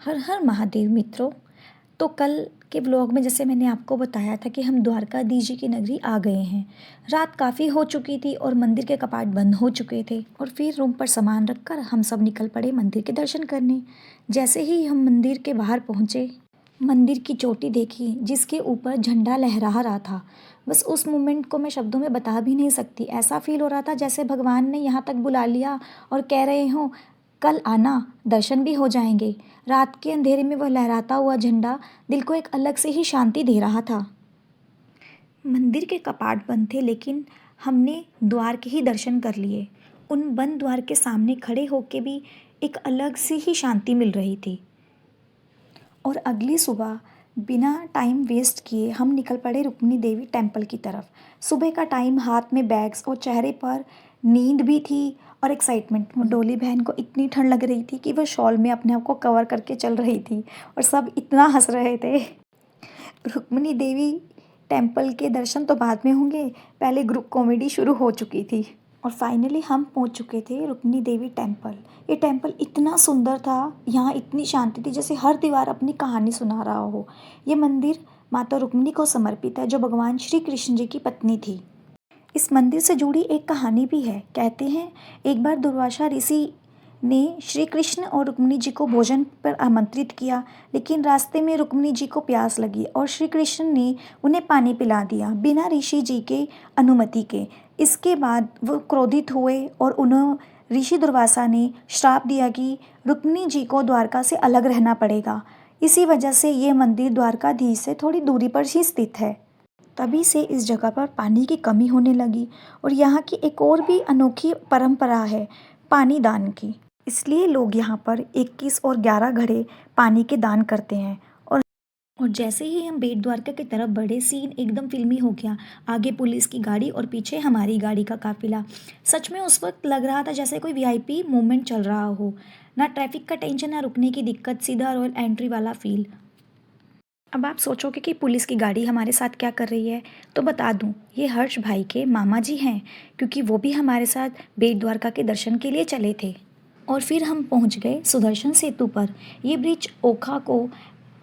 हर हर महादेव मित्रों। तो कल के व्लॉग में जैसे मैंने आपको बताया था कि हम द्वारकाधीश जी की नगरी आ गए हैं। रात काफ़ी हो चुकी थी और मंदिर के कपाट बंद हो चुके थे और फिर रूम पर सामान रखकर हम सब निकल पड़े मंदिर के दर्शन करने। जैसे ही हम मंदिर के बाहर पहुँचे, मंदिर की चोटी देखी जिसके ऊपर झंडा लहरा रहा था। बस उस मोमेंट को मैं शब्दों में बता भी नहीं सकती। ऐसा फील हो रहा था जैसे भगवान ने यहाँ तक बुला लिया और कह रहे हों कल आना, दर्शन भी हो जाएंगे। रात के अंधेरे में वह लहराता हुआ झंडा दिल को एक अलग से ही शांति दे रहा था। मंदिर के कपाट बंद थे लेकिन हमने द्वार के ही दर्शन कर लिए। उन बंद द्वार के सामने खड़े होके भी एक अलग सी ही शांति मिल रही थी। और अगली सुबह बिना टाइम वेस्ट किए हम निकल पड़े रुक्मिणी देवी टेम्पल की तरफ। सुबह का टाइम, हाथ में बैग्स और चेहरे पर नींद भी थी और एक्साइटमेंट। डोली बहन को इतनी ठंड लग रही थी कि वह शॉल में अपने आप को कवर करके चल रही थी और सब इतना हंस रहे थे। रुक्मिणी देवी टेम्पल के दर्शन तो बाद में होंगे, पहले ग्रुप कॉमेडी शुरू हो चुकी थी। और फाइनली हम पहुंच चुके थे रुक्मिणी देवी टेम्पल। ये टेम्पल इतना सुंदर था, यहाँ इतनी शांति थी जैसे हर दीवार अपनी कहानी सुना रहा हो। ये मंदिर माता रुक्मिणी को समर्पित है जो भगवान श्री कृष्ण जी की पत्नी थी। इस मंदिर से जुड़ी एक कहानी भी है। कहते हैं एक बार दुर्वासा ऋषि ने श्री कृष्ण और रुक्मिणी जी को भोजन पर आमंत्रित किया, लेकिन रास्ते में रुक्मिणी जी को प्यास लगी और श्री कृष्ण ने उन्हें पानी पिला दिया बिना ऋषि जी के अनुमति के। इसके बाद वो क्रोधित हुए और उन्हें ऋषि दुर्वासा ने श्राप दिया कि रुक्मिणी जी को द्वारका से अलग रहना पड़ेगा। इसी वजह से ये मंदिर द्वारकाधीश से थोड़ी दूरी पर ही स्थित है। तभी से इस जगह पर पानी की कमी होने लगी और यहाँ की एक और भी अनोखी परंपरा है पानी दान की। इसलिए लोग यहाँ पर 21 और 11 घड़े पानी के दान करते हैं। और जैसे ही हम बेट द्वारका की तरफ बढ़े, सीन एकदम फिल्मी हो गया। आगे पुलिस की गाड़ी और पीछे हमारी गाड़ी का काफिला। सच में उस वक्त लग रहा था जैसे कोई वीआईपी मूवमेंट चल रहा हो। ना ट्रैफिक का टेंशन, ना रुकने की दिक्कत, सीधा रॉयल एंट्री वाला फील। अब आप सोचोगे कि पुलिस की गाड़ी हमारे साथ क्या कर रही है, तो बता दूं ये हर्ष भाई के मामा जी हैं, क्योंकि वो भी हमारे साथ बेट द्वारका के दर्शन के लिए चले थे। और फिर हम पहुंच गए सुदर्शन सेतु पर। ये ब्रिज ओखा को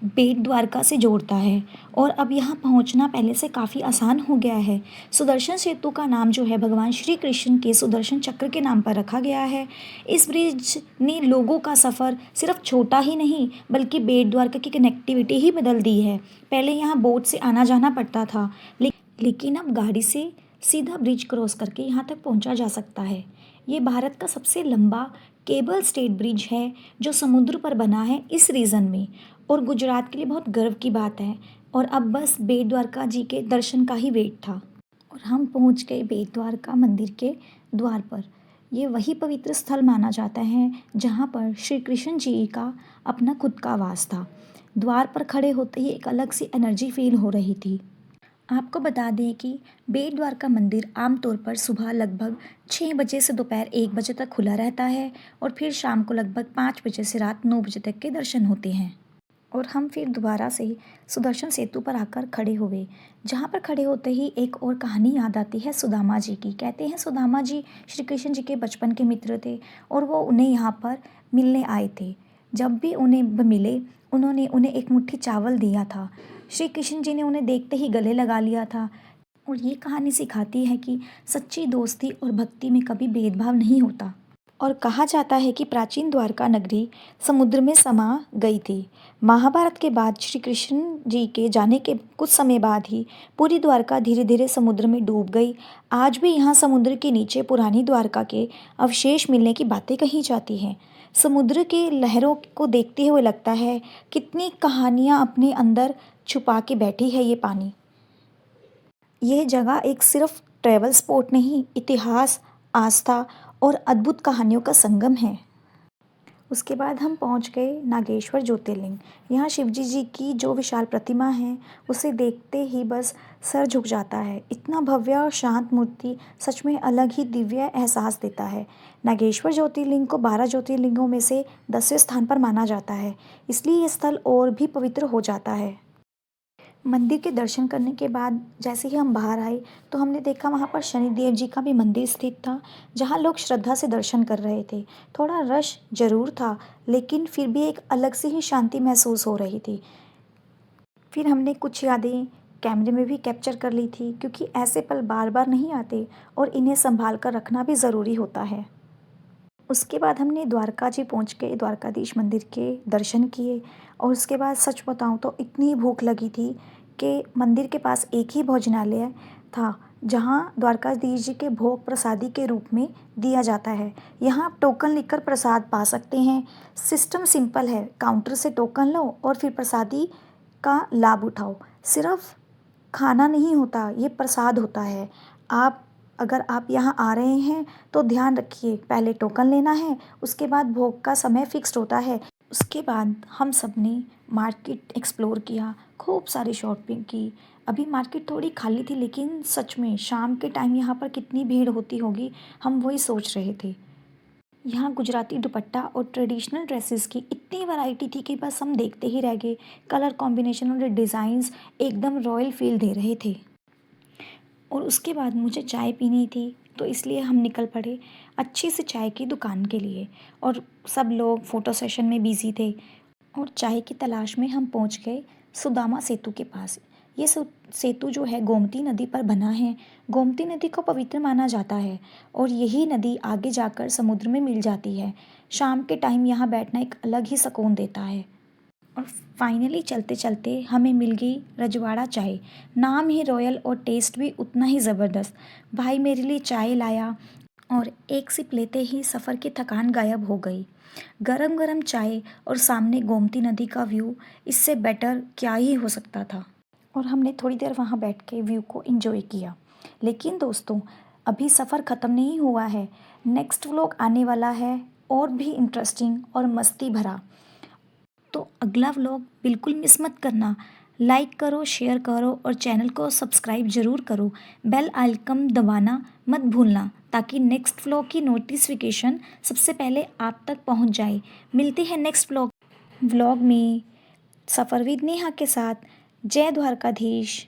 बेट द्वारका से जोड़ता है और अब यहाँ पहुँचना पहले से काफ़ी आसान हो गया है। सुदर्शन सेतु का नाम जो है भगवान श्री कृष्ण के सुदर्शन चक्र के नाम पर रखा गया है। इस ब्रिज ने लोगों का सफ़र सिर्फ छोटा ही नहीं बल्कि बेट द्वारका की कनेक्टिविटी ही बदल दी है। पहले यहाँ बोट से आना जाना पड़ता था, लेकिन अब गाड़ी से सीधा ब्रिज क्रॉस करके यहाँ तक पहुँचा जा सकता है। ये भारत का सबसे लंबा केबल स्टेट ब्रिज है जो समुद्र पर बना है इस रीजन में, और गुजरात के लिए बहुत गर्व की बात है। और अब बस बेट द्वारका जी के दर्शन का ही वेट था और हम पहुंच गए बेट द्वारका मंदिर के द्वार पर। ये वही पवित्र स्थल माना जाता है जहाँ पर श्री कृष्ण जी का अपना खुद का वास था। द्वार पर खड़े होते ही एक अलग सी एनर्जी फील हो रही थी। आपको बता दें कि बेट द्वारका मंदिर आमतौर पर सुबह लगभग 6 बजे से दोपहर 1 बजे तक खुला रहता है और फिर शाम को लगभग 5 बजे से रात 9 बजे तक के दर्शन होते हैं। और हम फिर दोबारा से सुदर्शन सेतु पर आकर खड़े हुए, जहाँ पर खड़े होते ही एक और कहानी याद आती है सुदामा जी की। कहते हैं सुदामा जी श्री कृष्ण जी के बचपन के मित्र थे और वो उन्हें यहाँ पर मिलने आए थे। जब भी उन्हें मिले उन्होंने उन्हें एक मुट्ठी चावल दिया था। श्री कृष्ण जी ने उन्हें देखते ही गले लगा लिया था। और ये कहानी सिखाती है कि सच्ची दोस्ती और भक्ति में कभी भेदभाव नहीं होता। और कहा जाता है कि प्राचीन द्वारका नगरी समुद्र में समा गई थी। महाभारत के बाद श्री कृष्ण जी के जाने के कुछ समय बाद ही पूरी द्वारका धीरे धीरे समुद्र में डूब गई। आज भी यहाँ समुद्र के नीचे पुरानी द्वारका के अवशेष मिलने की बातें कही जाती हैं। समुद्र के लहरों को देखते हुए लगता है कितनी कहानियाँ अपने अंदर छुपा के बैठी है ये पानी। यह जगह एक सिर्फ ट्रैवल स्पॉट नहीं, इतिहास, आस्था और अद्भुत कहानियों का संगम है। उसके बाद हम पहुंच गए नागेश्वर ज्योतिर्लिंग। यहाँ शिवजी जी की जो विशाल प्रतिमा है उसे देखते ही बस सर झुक जाता है। इतना भव्य और शांत मूर्ति सच में अलग ही दिव्य एहसास देता है। नागेश्वर ज्योतिर्लिंग को 12 ज्योतिर्लिंगों में से 10वें स्थान पर माना जाता है, इसलिए ये स्थल और भी पवित्र हो जाता है। मंदिर के दर्शन करने के बाद जैसे ही हम बाहर आए तो हमने देखा वहाँ पर शनिदेव जी का भी मंदिर स्थित था, जहाँ लोग श्रद्धा से दर्शन कर रहे थे। थोड़ा रश ज़रूर था, लेकिन फिर भी एक अलग सी ही शांति महसूस हो रही थी। फिर हमने कुछ यादें कैमरे में भी कैप्चर कर ली थी, क्योंकि ऐसे पल बार बार नहीं आते और इन्हें संभाल कर रखना भी ज़रूरी होता है। उसके बाद हमने द्वारका जी पहुँच के द्वारकाधीश मंदिर के दर्शन किए, और उसके बाद सच बताऊँ तो इतनी भूख लगी थी कि मंदिर के पास एक ही भोजनालय था, जहाँ द्वारकाधीश जी के भोग प्रसादी के रूप में दिया जाता है। यहाँ आप टोकन लिखकर प्रसाद पा सकते हैं। सिस्टम सिंपल है, काउंटर से टोकन लो और फिर प्रसादी का लाभ उठाओ। सिर्फ खाना नहीं होता, ये प्रसाद होता है। आप अगर आप यहाँ आ रहे हैं तो ध्यान रखिए, पहले टोकन लेना है, उसके बाद भोग का समय फिक्स्ड होता है। उसके बाद हम सब ने मार्केट एक्सप्लोर किया, खूब सारी शॉपिंग की। अभी मार्केट थोड़ी खाली थी, लेकिन सच में शाम के टाइम यहाँ पर कितनी भीड़ होती होगी, हम वही सोच रहे थे। यहाँ गुजराती दुपट्टा और ट्रेडिशनल ड्रेसेस की इतनी वैरायटी थी कि बस हम देखते ही रह गए। कलर कॉम्बिनेशन और डिज़ाइंस एकदम रॉयल फील दे रहे थे। और उसके बाद मुझे चाय पीनी थी, तो इसलिए हम निकल पड़े अच्छी सी चाय की दुकान के लिए। और सब लोग फ़ोटो सेशन में बिज़ी थे, और चाय की तलाश में हम पहुंच गए सुदामा सेतु के पास। ये सेतु जो है गोमती नदी पर बना है। गोमती नदी को पवित्र माना जाता है, और यही नदी आगे जाकर समुद्र में मिल जाती है। शाम के टाइम यहाँ बैठना एक अलग ही सुकून देता है। और फाइनली चलते चलते हमें मिल गई रजवाड़ा चाय। नाम ही रॉयल और टेस्ट भी उतना ही ज़बरदस्त। भाई मेरे लिए चाय लाया, और एक सिप लेते ही सफ़र की थकान गायब हो गई। गरम गरम चाय और सामने गोमती नदी का व्यू, इससे बेटर क्या ही हो सकता था। और हमने थोड़ी देर वहाँ बैठ के व्यू को एंजॉय किया। लेकिन दोस्तों, अभी सफ़र ख़त्म नहीं हुआ है। नेक्स्ट व्लॉग आने वाला है, और भी इंटरेस्टिंग और मस्ती भरा। तो अगला व्लॉग बिल्कुल मिस मत करना। लाइक करो, शेयर करो और चैनल को सब्सक्राइब ज़रूर करो। बेल आइकन दबाना मत भूलना, ताकि नेक्स्ट व्लॉग की नोटिफिकेशन सबसे पहले आप तक पहुंच जाए। मिलते हैं नेक्स्ट व्लॉग में, सफ़र विद नेहा के साथ। जय द्वारकाधीश।